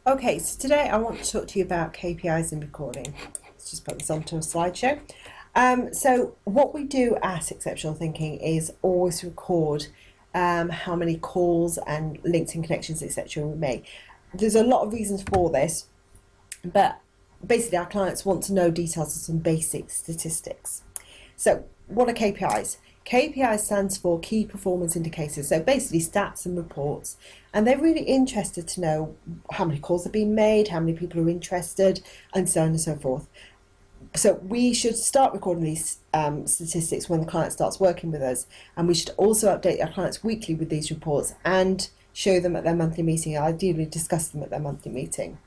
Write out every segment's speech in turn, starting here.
Okay, so today I want to talk to you about KPIs and recording. Let's just put this onto a slideshow. So what we do at Exceptional Thinking is always record how many calls and LinkedIn connections, etc. we make. There's a lot of reasons for this, but basically our clients want to know details of some basic statistics. So what are KPIs? KPI stands for Key Performance Indicators, so basically stats and reports, and they're really interested to know how many calls have been made, how many people are interested, and so on and so forth. So we should start recording these statistics when the client starts working with us, and we should also update our clients weekly with these reports and show them at their monthly meeting, ideally discuss them at their monthly meeting.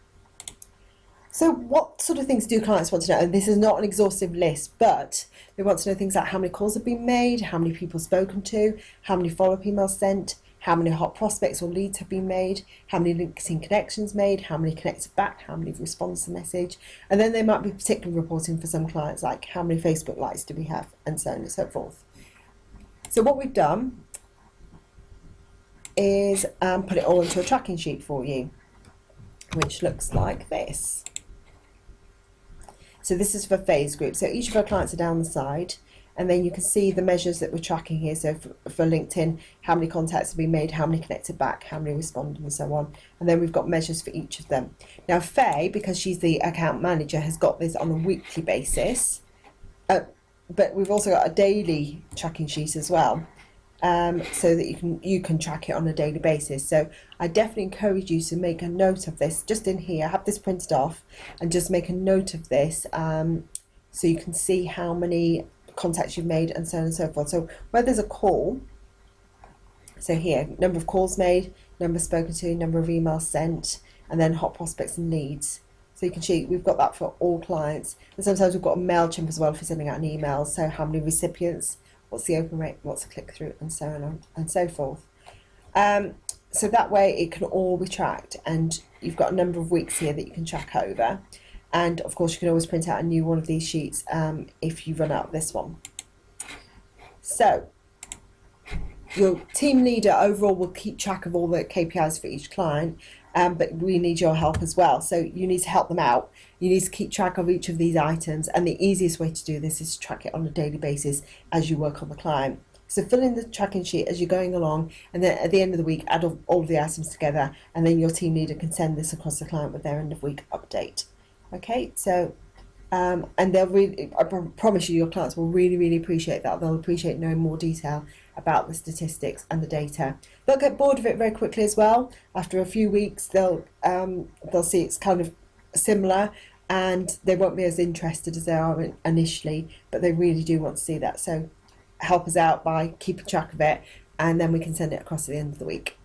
So what sort of things do clients want to know? And this is not an exhaustive list, but they want to know things like how many calls have been made, how many people spoken to, how many follow-up emails sent, how many hot prospects or leads have been made, how many LinkedIn connections made, how many connected back, how many responded to the message. And then there might be particular reporting for some clients, like how many Facebook likes do we have, and so on and so forth. So what we've done is put it all into a tracking sheet for you, which looks like this. So this is for phase group. So each of our clients are down the side, and then you can see the measures that we're tracking here. So for LinkedIn, how many contacts have been made, how many connected back, how many responded, and so on. And then we've got measures for each of them. Now Faye, because she's the account manager, has got this on a weekly basis, but we've also got a daily tracking sheet as well. So that you can track it on a daily basis. So I definitely encourage you to make a note of this just in here, have this printed off, and just make a note of this so you can see how many contacts you've made and so on and so forth. So where there's a call, so here, number of calls made, number spoken to, number of emails sent, and then hot prospects and leads. So you can see we've got that for all clients. And sometimes we've got a MailChimp as well for sending out an email. So how many recipients, what's the open rate, what's the click-through, and so on and so forth. So that way it can all be tracked, and you've got a number of weeks here that you can track over. And of course you can always print out a new one of these sheets if you run out of this one. So your team leader overall will keep track of all the KPIs for each client, but we need your help as well. So you need to help them out. You need to keep track of each of these items, and the easiest way to do this is to track it on a daily basis as you work on the client. So fill in the tracking sheet as you're going along, and then at the end of the week add all of the items together, and then your team leader can send this across the client with their end of week update. Okay, so and they'll really, I promise you, your clients will really appreciate that. They'll appreciate knowing more detail about the statistics and the data. They'll get bored of it very quickly as well. After a few weeks, they'll see it's kind of similar, and they won't be as interested as they are initially, but they really do want to see that. So help us out by keeping track of it, and then we can send it across at the end of the week.